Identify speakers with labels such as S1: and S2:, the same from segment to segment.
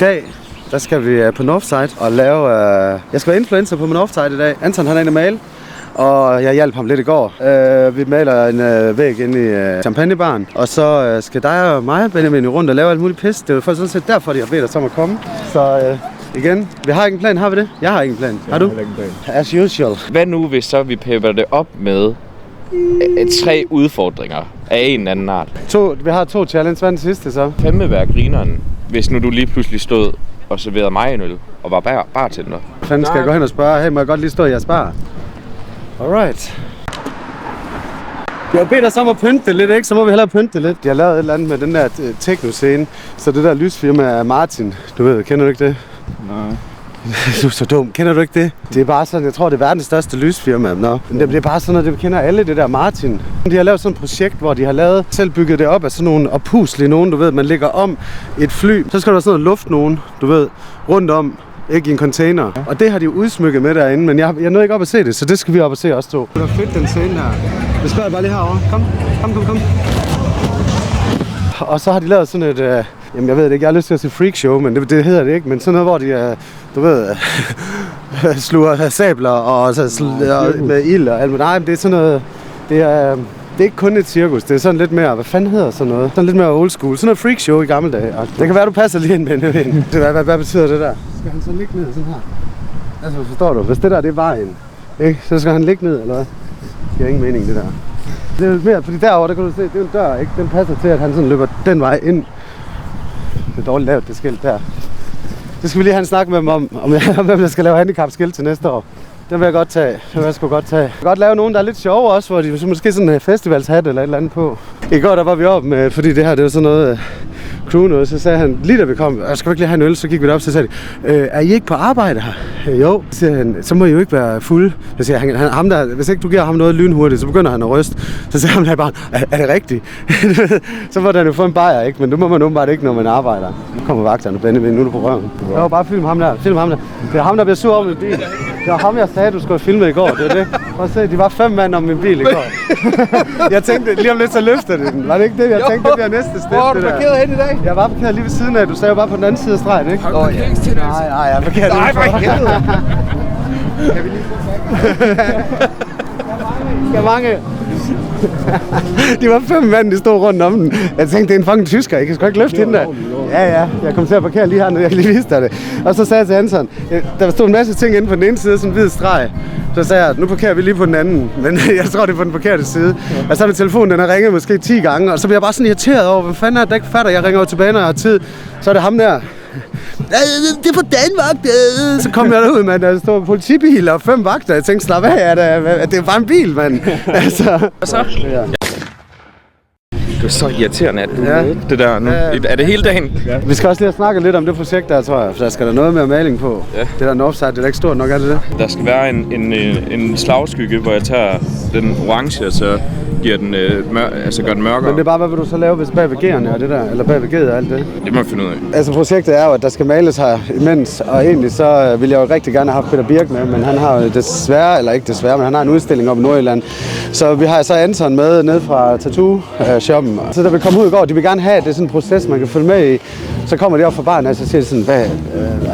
S1: I dag, der skal vi på Northside og lave... Jeg skal være influencer på Northside i dag. Anton, han er inde og male, og jeg hjalp ham lidt i går. Vi maler en væg inde i champagnebaren, og så skal dig og mig, Benjamin, rundt og lave alt muligt pis. Det er jo sådan set derfor, de har bedt os om at komme. Så igen, vi har ikke en plan, har vi det? Jeg har ikke en plan. Har du? As usual.
S2: Hvad nu, hvis så vi pepper det op med 3 udfordringer af en eller anden art?
S1: Vi har 2 challenge. Hvad er den sidste så?
S2: Fandme være grineren, hvis nu du lige pludselig stod og serverede mig en øl og var bartender.
S1: Fanden skal jeg gå hen og spørge, hey, må jeg godt lige stå i jeres bar? Alright. Jeg har bedt os om at pynte det lidt, ikke? Så må vi hellere pynte det lidt. De har lavet et eller andet med den der techno-scene. Så det der lysfirma er Martin. Du ved, kender du ikke det?
S3: Nej.
S1: Du er så dum. Kender du ikke det? Det er bare sådan, jeg tror, det er verdens største lysfirma. Det er bare sådan noget, det kender alle, det der Martin. De har lavet sådan et projekt, hvor de har selv bygget det op af sådan nogle opuslige nogen, du ved, man lægger om et fly. Så skal der sådan noget luft nogen, du ved, rundt om. Ikke i en container. Og det har de jo udsmykket med derinde, men jeg nåede ikke op at se det, så det skal vi op og se også to. Det var fedt, den scene der. Det spørger jeg bare lige herovre. Kom. Og så har de lavet sådan et, jamen jeg ved det ikke, jeg har lyst til at sige freak show, men det hedder det ikke, men sådan noget, hvor de, du ved, sluger sabler og så med ild og alt. Nej, men det er sådan noget, det er ikke kun et cirkus, det er sådan lidt mere, hvad fanden hedder sådan noget? Sådan lidt mere old school, sådan noget freak show i gamle dage. Det kan være, du passer lige ind med en. Hvad betyder det der? Skal han så ligge ned sådan her? Altså, forstår du? Hvis det der, det er vejen, ikke? Så skal han ligge ned, eller hvad? Det giver ingen mening, det der. Det er mere, fordi derovre, der kan du se, det er en dør, ikke? Den passer til, at han sådan løber den vej ind. Det er dårligt lavet, det skilt der. Det skal vi lige have en snak med dem om hvem der skal lave handicapskilt til næste år. Den vil jeg godt tage. Det vil jeg sgu godt tage. Jeg kan godt lave nogen, der er lidt sjove også, hvor de måske sådan en festivalshat eller et eller andet på. I går der var vi oppe med, fordi det her, det var sådan noget crew noget, så sagde han, lige da vi kom, skal vi ikke lige have en øl, så gik vi derop, så sagde de, er I ikke på arbejde her? Jo, siger han, så må I jo ikke være fulde. Så siger han, ham der, hvis ikke du giver ham noget lynhurtigt, så begynder han at ryste. Så siger han der bare, er det rigtigt? Så må han jo få en bajer, ikke? Men det må man åbenbart ikke, når man arbejder. Nu kommer vagterne, Benjamin, nu er du på røven. Jeg var bare film ham der. Det er ham, der bliver sur over min bil. Det var ham, jeg sagde, du skulle filme i går, det er det. Prøv at se, de var 5 mand om min bil i går. Jeg tænkte, lige om lidt så løfter det den. Var det ikke det? Jeg tænkte, det bliver næste step.
S3: Hvor er du parkeret hen i dag?
S1: Jeg var parkeret lige ved siden af. Du sagde jo bare på den anden side af stregen, ikke?
S3: Har du parkeringstilladelse?
S1: Nej, jeg er parkeret.
S3: Nej, for helvede!
S1: Kan vi lige få fat? Skal mange? De var 5 mand, de stod rundt om den. Jeg tænkte, det er en fucking tysker, jeg kan sgu ikke løfte hende der. Ja, jeg kom til at parkere lige hernede, jeg lige viste dig det. Og så sagde jeg til Anton, der stod en masse ting inde på den ene side, sådan en hvid streg. Så sagde jeg, nu parkerer vi lige på den anden, men jeg tror, det er på den forkerte side. Og så er min telefon, den har ringet måske 10 gange, og så bliver jeg bare sådan irriteret over, hvad fanden er det, der ikke fatter. Jeg ringer jo tilbage, når jeg har tid. Så er det ham der. Det er for Danmark. Så kom jeg derud, mand. Der stod politibiler og 5 vagter. Jeg tænkte, slap af, det er bare en bil, mand. Altså.
S2: Og så? Ja. Det er så irriterende, at du
S1: ja.
S2: med det der nu. Er det hele dagen?
S1: Ja. Vi skal også lige have snakket lidt om det projekt der, tror jeg. For der skal der noget mere maling på. Ja. Det der Northside, det er ikke stort nok, er det det?
S2: Der skal være en slagskygge, hvor jeg tager den orange, og så giver den, gør den mørkere.
S1: Men det er bare, hvad vil du så lave, hvis bag ved G'erne og det der? Eller bag ved G'et og alt det?
S2: Det må jeg finde ud af. Altså
S1: projektet er jo, at der skal males her imens. Og egentlig så ville jeg jo rigtig gerne have haft Peter Birk med. Men han har jo desværre, eller ikke desværre, men han har en udstilling oppe i Nordjylland. Så vi har så Anton med ned fra Tattoo-shoppen. Så der vil komme ud i går, de vil gerne have, at det er sådan en proces, man kan følge med i. Så kommer de op fra baren, og så siger de sådan,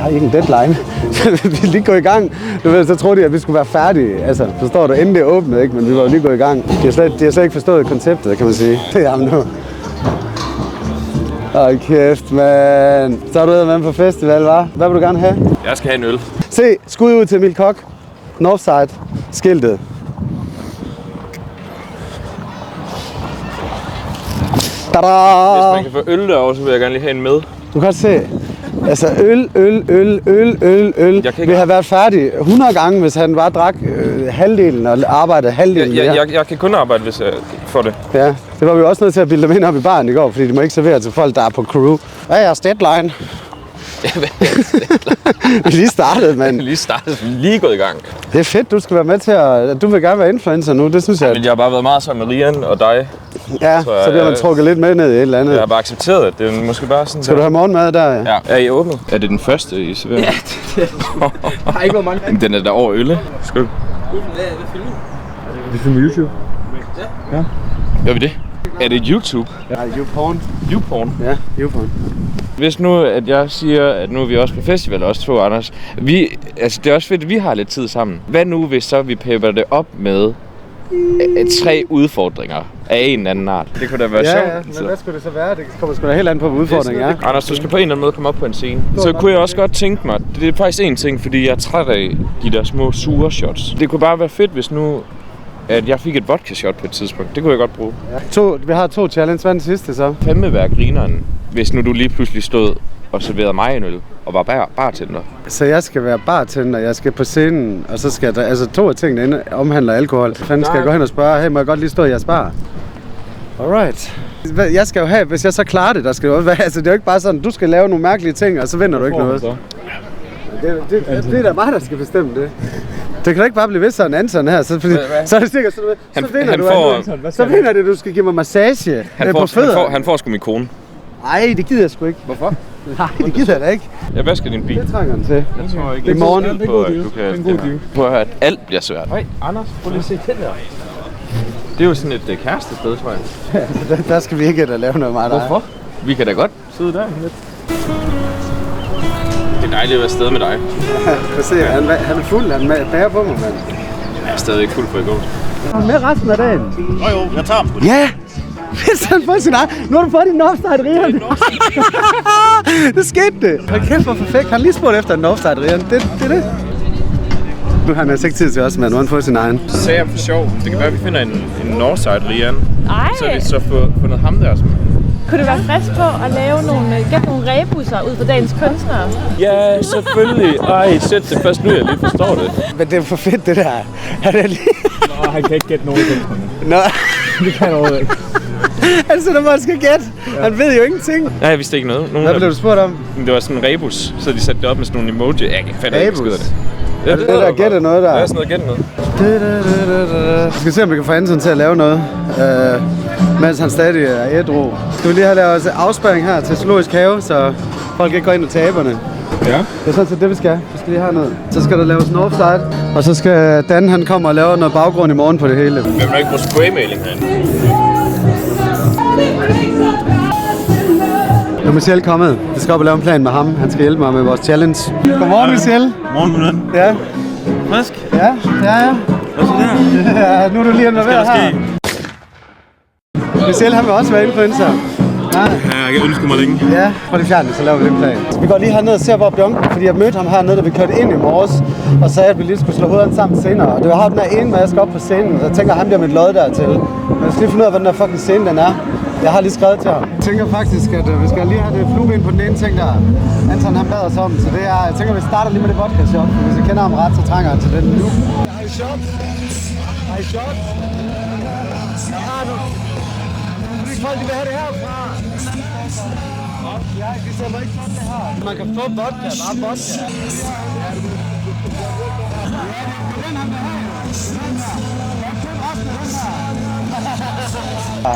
S1: har I ikke en deadline? Så vi lige gå i gang. Du ved, så troede de, at vi skulle være færdige. Altså, forstår du, inden det åbnede, ikke? Men vi var jo lige gået i gang. De har slet ikke forstået konceptet, kan man sige. Det er ham nu. Åh, kæft, mand. Så er du med på festival, hva'? Hvad vil du gerne have?
S2: Jeg skal have en øl.
S1: Se, skud ud til Emil Koch. Northside. Skiltet. Tada!
S2: Hvis man kan få øl derovre, så vil jeg gerne lige have en med.
S1: Du kan se, altså øl. Vi har været færdige 100 gange, hvis han bare drak halvdelen og arbejdede halvdelen.
S2: Jeg kan kun arbejde, hvis jeg får det.
S1: Ja, det var vi også nødt til at bilde dem ind op i baren i går, fordi de må ikke servere til folk, der er på crew. Hvad er jeres deadline? Vi lige startede, mand.
S2: Lige gået i gang.
S1: Det er fedt, du skal være med til at... Du vil gerne være influencer nu, det synes jeg.
S2: Men jeg har bare været meget sammen med Rian og dig.
S1: Ja, så bliver man trukket lidt med ned i et eller andet.
S2: Jeg har bare accepteret, at det er måske bare sådan...
S1: Skal du have morgenmad der?
S2: Ja. Er I åbnet? Er det den første, I serverer?
S3: Ja, det har ikke været mange.
S2: Den er der over ølle. Skål.
S3: Hvad filmer du?
S1: Vi filmer YouTube.
S2: Ja. Gør vi det? Er det YouTube?
S1: Ja, YouPorn.
S2: YouPorn?
S1: Ja, YouPorn.
S2: Hvis nu, at jeg siger, at nu er vi også på festival, også to, Anders. Det er også fedt, at vi har lidt tid sammen. Hvad nu, hvis så vi pepper det op med 3 udfordringer af en eller anden art? Det kunne da være sjovt.
S1: Ja, men hvad skulle det så være? Det kommer sgu da helt an på, hvad udfordringen er.
S2: Anders, du skal på en eller anden måde komme op på en scene. Så kunne jeg også godt tænke mig, det er faktisk en ting, fordi jeg er træt af de der små sure shots. Det kunne bare være fedt, hvis nu at jeg fik et vodka shot på et tidspunkt. Det kunne jeg godt bruge.
S1: Ja. Vi har 2 challenge. Hvad er den sidste så?
S2: Fandme være grineren, hvis nu du lige pludselig stod og serverede mig en øl og var bartender.
S1: Så jeg skal være bartender, jeg skal på scenen, og så skal der, altså 2 af tingene omhandler alkohol. Fanden skal jeg gå hen og spørge, hey, må jeg godt lige stå i jeres bar? Alright. Jeg skal jo have, hvis jeg så klarer det, der skal jo være, altså det er jo ikke bare sådan, du skal lave nogle mærkelige ting, og så vinder du ikke noget. Det er da mig, der skal bestemme det. Det kan da ikke bare blive ved sådan Anton her, så er det sikkert, så vinder det, du skal give mig massage på fødder.
S2: Han får sgu min kone.
S1: Nej, det gider jeg sgu ikke.
S2: Hvorfor?
S1: Nej, det gider jeg da ikke.
S2: Jeg vasker din bil.
S1: Det trænger han til.
S2: Jeg tror ikke.
S1: I morgen.
S2: Det er en god deal. Prøv at høre, at alt bliver svært. Hej, Anders, prøv lige at se den der. Det er jo sådan et kærestested, tror jeg.
S1: Der skal vi ikke lave noget meget.
S2: Hvorfor? Vi kan da godt sidde der lidt. Det er dejligt at være afsted med dig.
S1: Ja, se, han er fuld. Han bærer på mig, mand.
S2: Jeg er stadig ikke fuld for i går.
S1: Er du med resten af dagen?
S4: Jo, jeg tager ham sgu.
S1: Ja! Hvis han får sin egen. Nu har du fået din offside, Rian. Det skete det. Hold kæft, hvor perfekt. Han har lige spurgt efter en offside, Rian. Det er det. Nu har han altså ikke tid til os, men nu har han fået sin egen.
S2: Så sagde jeg for sjov. Det kan være, at vi finder en Northside, Rian.
S5: Ej.
S2: Så vi så fundet ham der.
S5: Kunne du være frisk på at lave nogle rebusser ud for dagens kunstnere?
S2: Ja, selvfølgelig. Ej, sæt det først nu, jeg lige forstår det.
S1: Men det er for fedt, det der. Han er lige...
S4: Nå, han kan ikke gætte nogen kunstnerne.
S1: Nå.
S4: Det kan han overhovedet ikke.
S1: Han sidder bare og skal gætte. Han ved jo ingenting.
S2: Nej, jeg vidste ikke noget.
S1: Hvad blev du spurgt om?
S2: Det var sådan en rebus, så de satte det op med sådan nogle emoji. Jeg fatter ikke skidt af det.
S1: Ja, det der gætte noget der.
S2: Det er sådan noget gætte noget.
S1: Vi skal se, om vi kan få Anton til at lave noget, mens han stadig er ædru. Skal vi lige have lavet afspæring her til Zoologisk Have, så folk ikke går ind og taberne.
S2: Ja.
S1: Det er sådan set det, vi skal. Vi skal lige herned. Så skal der laves en offside, og så skal Dan, han kommer og laver noget baggrund i morgen på det hele.
S2: Men man ikke bruge spraymaling herinde.
S1: Nu er Michelle kommet. Vi skal op og lave en plan med ham. Han skal hjælpe mig med vores challenge. Godmorgen, Michelle.
S4: Morgen, Milan.
S1: Ja.
S4: Frisk.
S1: Ja.
S4: Hvad så der?
S1: Ja, nu er du lige involveret her. Michelle, han vil også være influencer.
S4: Ja, jeg ønsker mig længe.
S1: Ja, prøv lige fjerne det, så laver vi den plan. Så vi går lige herned og ser på Bjørn, fordi jeg mødte ham hernede, da vi kørte ind i morges, og sagde, at vi lige skulle slå hovederne sammen senere. Og det var den der ene maske op på scenen, så jeg tænker, at han bliver mit lod dertil. Men jeg skal lige finde ud af, hvad den der fucking scene den er. Jeg har lige skrevet til ham. Jeg tænker faktisk, at vi skal lige have det flueben på den ene ting der. Anton han bad os om, så det er, jeg tænker, at vi starter lige med det vodka shot. Hvis jeg kender ham ret, så trænger han til den nu. Hej shot. Hej shot. Folk vil have det herfra. Ja, det ser mig ikke sådan det her. Man kan få vodka, bare vodka.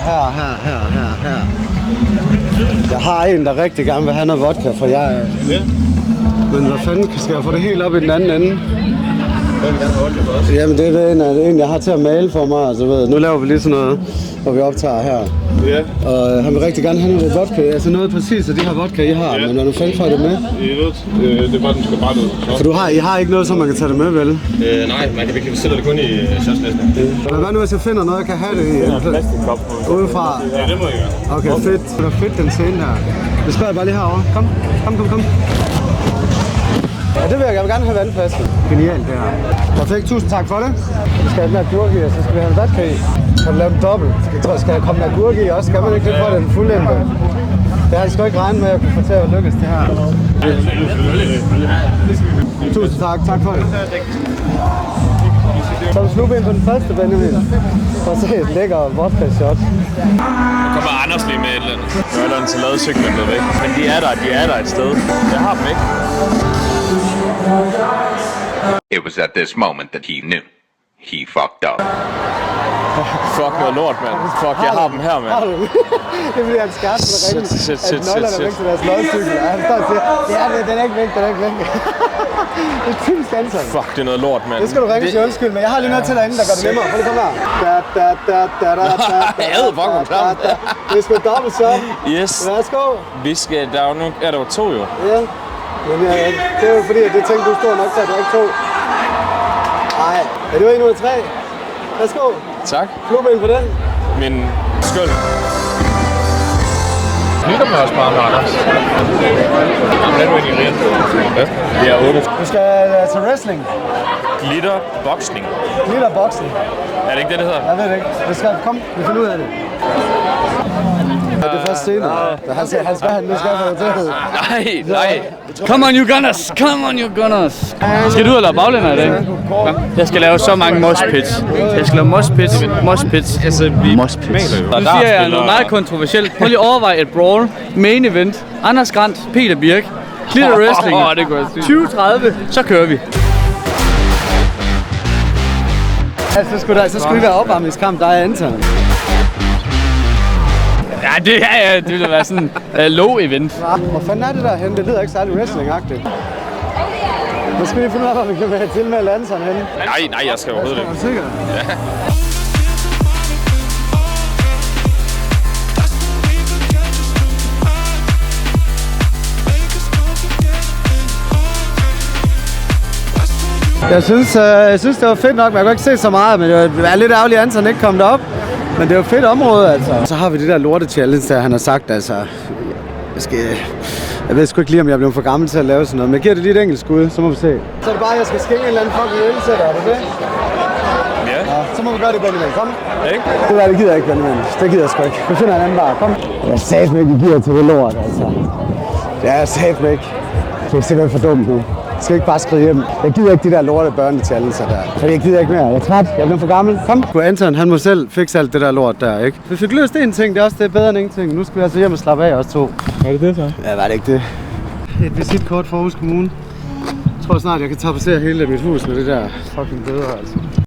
S1: Her. Jeg har en, der rigtig gerne vil have noget vodka, for jeg er... Men hvad fanden skal jeg få det helt op i den anden ende? Jamen det er en, jeg har til at male for mig, altså ved. Nu laver vi lige sådan noget, hvor vi optager her.
S4: Ja.
S1: Og han vil rigtig gerne have noget vodka, altså noget præcis af de her vodka, I har, men når du fanden får det med?
S4: Det er bare, den skal bare ud.
S1: For I har ikke noget, som man kan tage det med, vel?
S4: Nej, vi sætter det kun i shotslæsning.
S1: Hvad nu, hvis jeg finder noget, jeg kan have det i?
S4: En plastikkop.
S1: Udefra?
S4: Ja, det må jeg gøre.
S1: Okay, fedt. Det er fedt, den scene der. Vi spørger bare lige herovre. Kom. Ja, det vil jeg gerne have vandflasken. Genialt det her. Perfekt, tusind tak for det. Vi skal have den her agurk i, og så skal vi have en vodka i. Kan du lave en dobbelt? Skal jeg komme med agurk i også? Skal man ikke det for den fuldendte? Det har jeg sgu ikke regnet med, at jeg kunne få til at lykkes det her. Tusind tak. Tak for det. Så er du sluppet ind på den første, Benjamin. For at se et lækker vodka shot.
S2: Nu kommer Anders lige med et eller andet. Nu er der en saladesegmentet væk. Men de er der et sted. Jeg har dem ikke.
S6: It was at this moment that he knew. he fucked up.
S4: Fuck noget lort, mand. Fuck, jeg har dem her, mand.
S1: Har du? Det er fordi hans kæreste der ringer, at nøglerne er væk til deres lodcykel. Og han står og siger, ja, den er ikke væk, den er ikke væk. Det er typisk Anton.
S4: Fuck, det er noget lort, mand.
S1: Det skal du ringe til undskyld, men jeg har lige noget til derinde, der gør det nemmere. Prøv lige komme her.
S2: Fuck, hvor klart.
S1: Det er sgu dobbelt så.
S2: Yes.
S1: Værsgo.
S2: Vi skal, der er jo nu, er der jo 2 jo.
S1: Ja. Men det er jo fordi, at det tænkte du stor nok til at drikke 2. Nej, er det jo 1 ud af 3? Værsgo.
S2: Tak.
S1: Flueben på den.
S4: Men skøl. Hygger mig også meget med Anders. Hvad er du egentlig rent? Det er 8.
S1: Du skal til wrestling.
S2: Glitterboksning.
S1: Glitterboxing.
S2: Er det ikke det, det hedder?
S1: Jeg ved det ikke. Det skal komme. Vi finder ud af det. Det er først senere. Han skal have nu skal jeg få det.
S2: Nej.
S7: Come on, you gunners! Come on, you gunners! Skal du ud og lave baglænder i dag? Jeg skal lave så mange moshpits. Jeg skal lave moshpits.
S2: Altså, vi
S7: Moshpits. Nu siger jeg noget meget kontroversielt. Prøv lige at overveje et brawl. Main event. Anders Grant, Peter Birk. Glitter Wrestling.
S2: det kunne jeg sige.
S7: 2030. Så kører vi.
S1: Altså, så skulle vi være opvarmningskamp, der er Anton.
S7: Ja, det ville være sådan en low event.
S1: Hvor fanden er det derhenne? Det lyder ikke særlig wrestling-agtigt. Nu skal vi finde ud af, hvor vi kan være tilmelde Anton henne.
S2: Nej, jeg skal overhovedet ikke.
S1: Er du sikker? Ja. Jeg synes, det var fedt nok, men jeg kunne ikke se så meget, men det var lidt ærgerligt, at Anton ikke kom derop. Men det er jo et fedt område, altså. Så har vi det der lorte-challenge, der han har sagt, altså... Jeg ved sgu ikke lige, om jeg blev for gammel til at lave sådan noget, men jeg giver det lige et enkelt skud, så må vi se. Så er det bare, at jeg skal skænke en eller anden fucking ølsætter, er det det?
S2: Ja.
S1: Så må vi gøre det, Benjamin. Kom.
S2: Ikke?
S1: Det gider jeg ikke, Benjamin. Det gider jeg sgu ikke. Vi finder en anden bar. Kom. Jeg sagde ikke, vi giver til det lort, altså. Det er satme ikke. Det er simpelthen for dumt nu. Jeg skal ikke bare skride hjem. Jeg gider ikke de der lorte børnechallenger der. Fordi jeg gider ikke mere. Jeg er træt. Jeg er blevet for gammel. Kom. Anton, han må selv fikse alt det der lort der, ikke? Vi fik løst en ting. Det er også bedre end ingenting. Nu skal vi altså hjem og slappe af os 2.
S4: Var det det så?
S1: Ja, var det ikke det? Et visitkort for Aarhus Kommune. Jeg tror snart, jeg kan tapetsere hele mit hus med det der fucking bøder, altså.